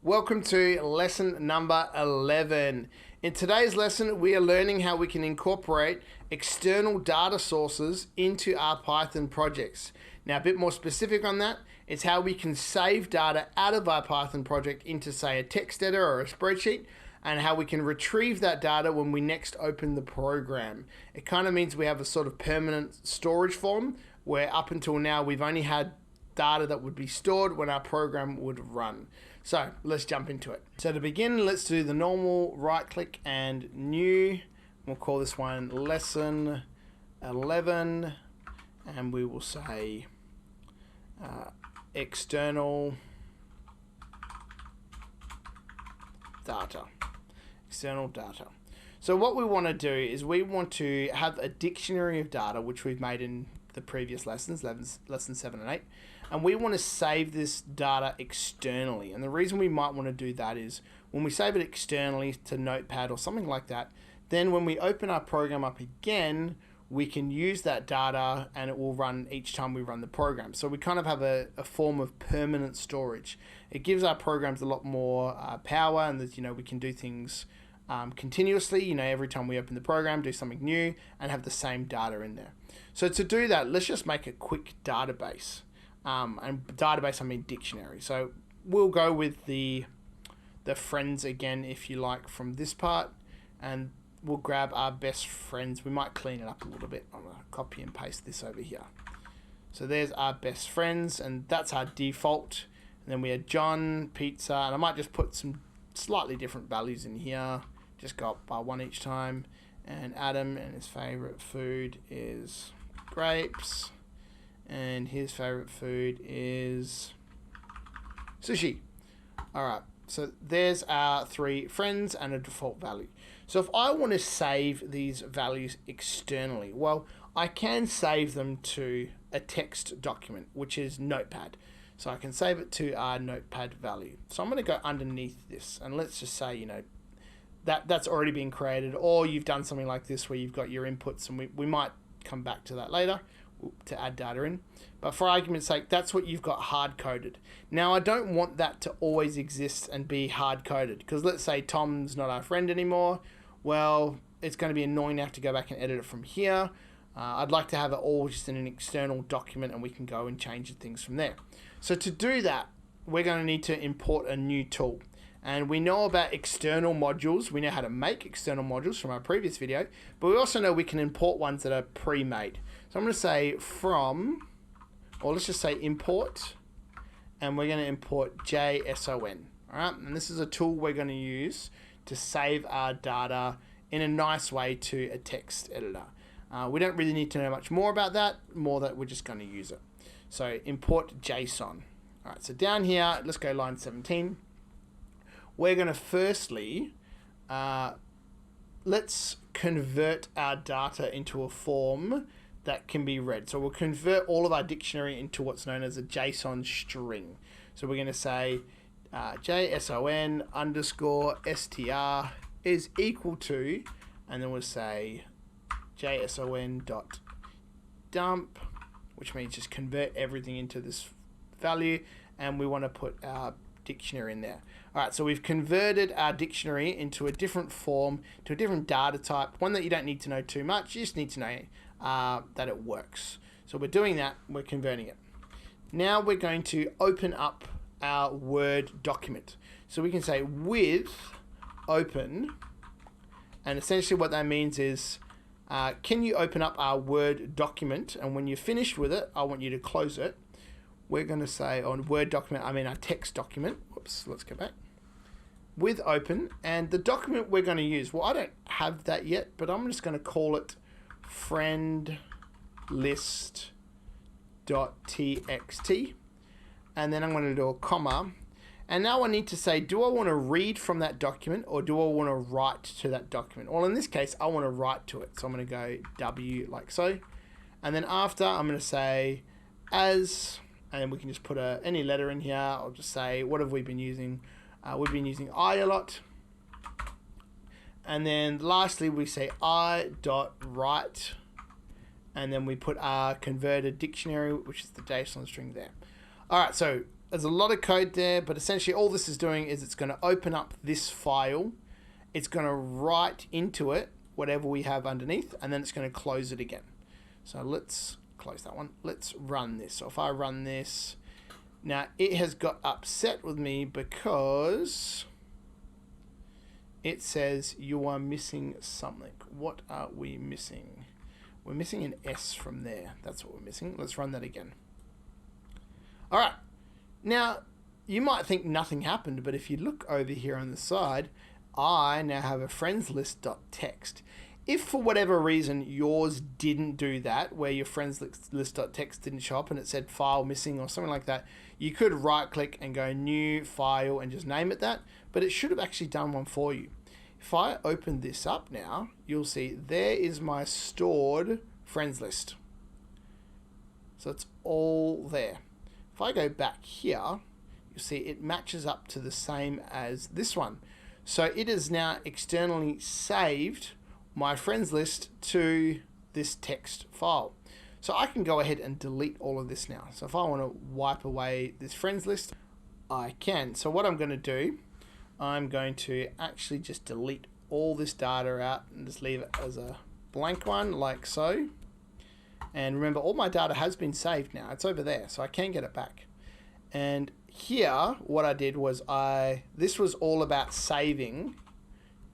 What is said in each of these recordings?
Welcome to lesson number 11. In today's lesson, we are learning how we can incorporate external data sources into our Python projects. Now, a bit more specific on that, it's how we can save data out of our Python project into, say, a text editor or a spreadsheet, and how we can retrieve that data when we next open the program. It kind of means we have a sort of permanent storage form where up until now we've only had data that would be stored when our program would run. So let's jump into it. So to begin, let's do the normal right click and new. We'll call this one lesson 11 and we will say external data. External data. So what we want to do is we want to have a dictionary of data, which we've made in the previous lessons, lesson 7 and 8, and we want to save this data externally. And the reason we might want to do that is when we save it externally to Notepad or something like that, then when we open our program up again, we can use that data and it will run each time we run the program. So we kind of have a form of permanent storage. It gives our programs a lot more power, and that we can do things continuously. Every time we open the program, do something new and have the same data in there. So to do that, let's just make a quick database. And database, I mean dictionary. So we'll go with the friends again, if you like, from this part, and we'll grab our best friends. We might clean it up a little bit. I'm going to copy and paste this over here. So there's our best friends, and that's our default. And then we had John, pizza, and I might just put some slightly different values in here. Just go up by one each time. And Adam, and his favorite food is grapes. And his favorite food is sushi. Alright, so there's our three friends and a default value. So if I want to save these values externally, well, I can save them to a text document, which is Notepad. So I can save it to our Notepad value. So I'm going to go underneath this, and let's just say, that's already been created, or you've done something like this where you've got your inputs, and we might come back to that later to add data in. But for argument's sake, that's what you've got hard-coded. Now, I don't want that to always exist and be hard-coded, because let's say Tom's not our friend anymore. Well, it's going to be annoying to have to go back and edit it from here. I'd like to have it all just in an external document, and we can go and change things from there. So to do that, we're going to need to import a new tool. And we know about external modules. We know how to make external modules from our previous video, but we also know we can import ones that are pre-made. So I'm going to say from, or let's just say import, and we're going to import JSON. All right, and this is a tool we're going to use to save our data in a nice way to a text editor. We don't really need to know much more about that, more that we're just going to use it. So import JSON. All right, so down here, let's go line 17. We're going to firstly, let's convert our data into a form that can be read. So we'll convert all of our dictionary into what's known as a JSON string. So we're going to say JSON underscore str is equal to, and then we'll say JSON dot dump, which means just convert everything into this value, and we want to put our dictionary in there. Alright, so we've converted our dictionary into a different form, to a different data type, one that you don't need to know too much, you just need to know that it works. So we're doing that, we're converting it. Now we're going to open up our Word document. So we can say with open, and essentially what that means is, can you open up our Word document, and when you're finished with it, I want you to close it. We're going to say on Word document, I mean our text document. Whoops, let's go back. With open, and the document we're going to use, well, I don't have that yet, but I'm just going to call it friend list.txt, and then I'm going to do a comma, and now I need to say, do I want to read from that document, or do I want to write to that document? Well, in this case, I want to write to it, so I'm going to go W like so, and then after I'm going to say as, and then we can just put any letter in here. I'll just say, what have we been using? We've been using I a lot. And then lastly, we say I.write. And then we put our converted dictionary, which is the JSON string there. All right, so there's a lot of code there, but essentially all this is doing is it's going to open up this file. It's going to write into it whatever we have underneath, and then it's going to close it again. So let's close that one. Let's run this. So if I run this, now it has got upset with me because it says you are missing something. What are we missing? We're missing an S from there. That's what we're missing. Let's run that again. All right. Now, you might think nothing happened, but if you look over here on the side, I now have a friends list.txt. If for whatever reason yours didn't do that, where your friends list.txt didn't show up and it said file missing or something like that, you could right click and go new file and just name it that, but it should have actually done one for you. If I open this up now, you'll see there is my stored friends list. So it's all there. If I go back here, you'll see it matches up to the same as this one. So it is now externally saved my friends list to this text file. So I can go ahead and delete all of this now. So if I want to wipe away this friends list, I can. So what I'm going to do, I'm going to actually just delete all this data out and just leave it as a blank one like so. And remember, all my data has been saved now. It's over there, so I can get it back. And here, what I did was this was all about saving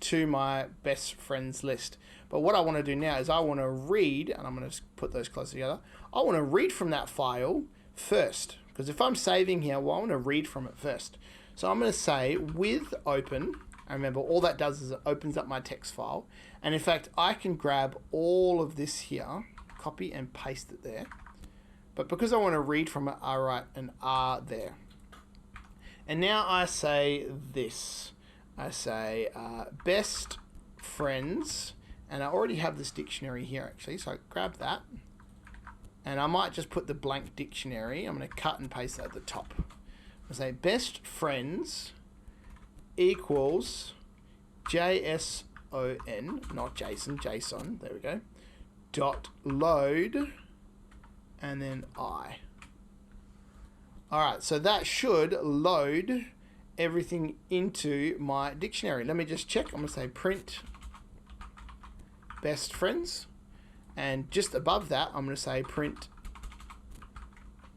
to my best friends list. But what I want to do now is I want to read, and I'm going to put those close together. I want to read from that file first, because if I'm saving here, well, I want to read from it first. So I'm going to say with open, and remember, all that does is it opens up my text file. And in fact, I can grab all of this here, copy and paste it there. But because I want to read from it, I write an R there. And now I say this. I say best friends, and I already have this dictionary here actually, so I grab that. And I might just put the blank dictionary. I'm going to cut and paste that at the top. I say best friends equals JSON, not Jason, JSON, there we go, dot load, and then I. Alright, so that should load everything into my dictionary. Let me just check. I'm going to say print best friends, and just above that I'm going to say print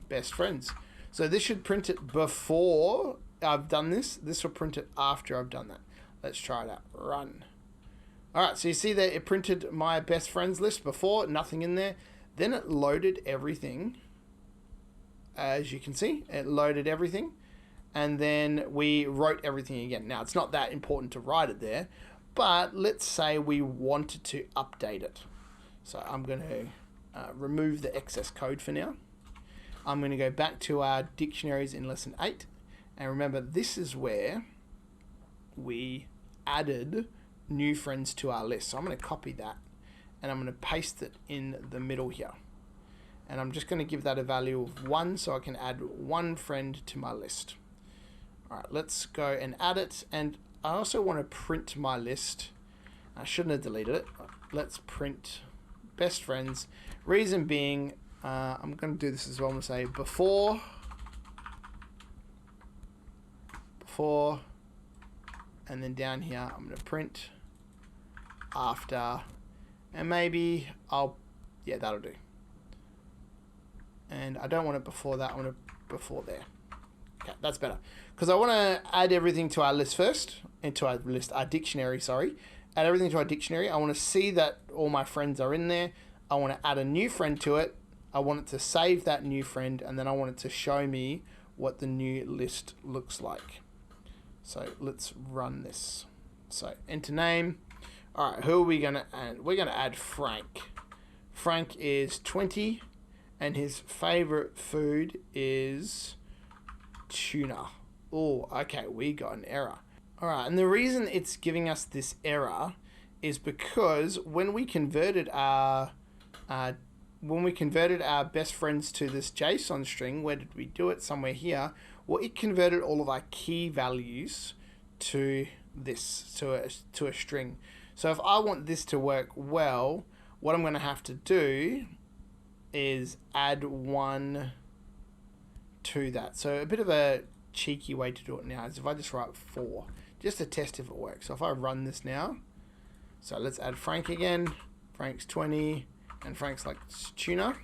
best friends. So this should print it before I've done this. This will print it after I've done that. Let's try it out. Run. Alright, so you see that it printed my best friends list before, nothing in there. Then it loaded everything. As you can see, it loaded everything. And then we wrote everything again. Now, it's not that important to write it there, but let's say we wanted to update it. So I'm going to remove the excess code for now. I'm going to go back to our dictionaries in lesson 8. And remember, this is where we added new friends to our list. So I'm going to copy that and I'm going to paste it in the middle here. And I'm just going to give that a value of 1 so I can add one friend to my list. Alright, let's go and add it. And I also want to print my list. I shouldn't have deleted it. Let's print best friends. Reason being, I'm going to do this as well. I'm going to say before, and then down here I'm going to print after, and maybe yeah, that'll do. And I don't want it before that, I want it before there. Okay, that's better. Because I want to add everything to our list first, into our list, our dictionary, sorry. Add everything to our dictionary. I want to see that all my friends are in there. I want to add a new friend to it. I want it to save that new friend, and then I want it to show me what the new list looks like. So let's run this. So enter name. All right, who are we going to add? We're going to add Frank. Frank is 20, and his favorite food is tuna. Oh, okay, we got an error. All right, and the reason it's giving us this error is because when we converted our best friends to this JSON string, where did we do it? Somewhere here. Well, it converted all of our key values to this, to a string. So if I want this to work well, what I'm going to have to do is add one to that. So a bit of a cheeky way to do it now is if I just write 4, just to test if it works. So if I run this now, so let's add Frank again. Frank's 20, and Frank's like tuna.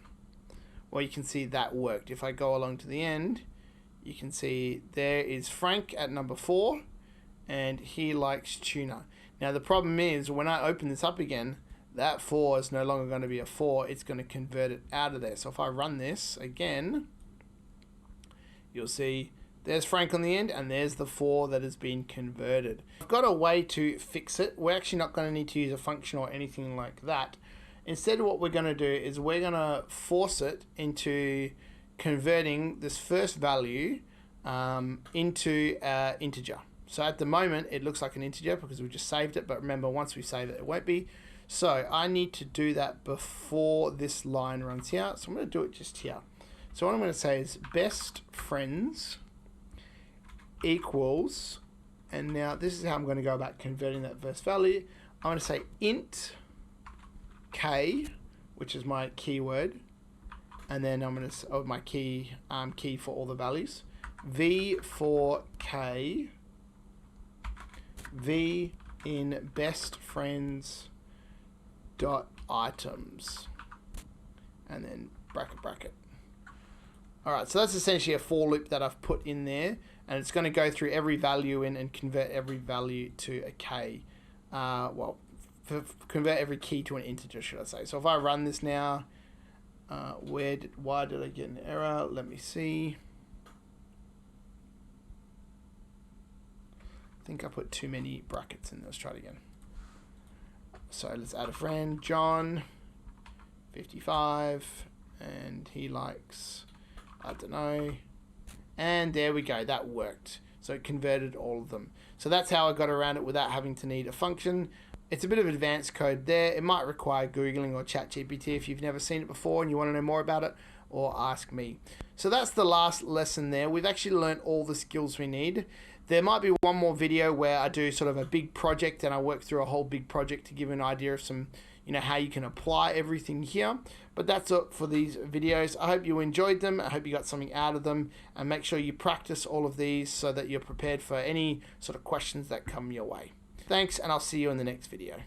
Well, you can see that worked. If I go along to the end, you can see there is Frank at number 4, and he likes tuna. Now the problem is when I open this up again, that 4 is no longer going to be a 4. It's going to convert it out of there. So if I run this again, you'll see there's Frank on the end, and there's the 4 that has been converted. I've got a way to fix it. We're actually not going to need to use a function or anything like that. Instead, what we're going to do is we're going to force it into converting this first value into an integer. So at the moment, it looks like an integer because we just saved it. But remember, once we save it, it won't be. So I need to do that before this line runs here. So I'm going to do it just here. So what I'm going to say is best friends equals, and now this is how I'm going to go about converting that first value. I'm going to say int k, which is my keyword, and then I'm going to my key for all the values. V for k, v in best friends dot items, and then bracket. Alright, so that's essentially a for loop that I've put in there, and it's going to go through every value in and convert every value to a k. Convert every key to an integer, should I say. So if I run this now, why did I get an error? Let me see. I think I put too many brackets in there. Let's try it again. So let's add a friend, John, 55, and he likes, I don't know, and there we go, that worked. So it converted all of them. So that's how I got around it without having to need a function. It's a bit of advanced code there. It might require Googling or ChatGPT if you've never seen it before and you want to know more about it, or ask me. So that's the last lesson there. We've actually learned all the skills we need. There might be one more video where I do sort of a big project and I work through a whole big project to give you an idea of some, how you can apply everything here. But that's it for these videos. I hope you enjoyed them. I hope you got something out of them, and make sure you practice all of these so that you're prepared for any sort of questions that come your way. Thanks, and I'll see you in the next video.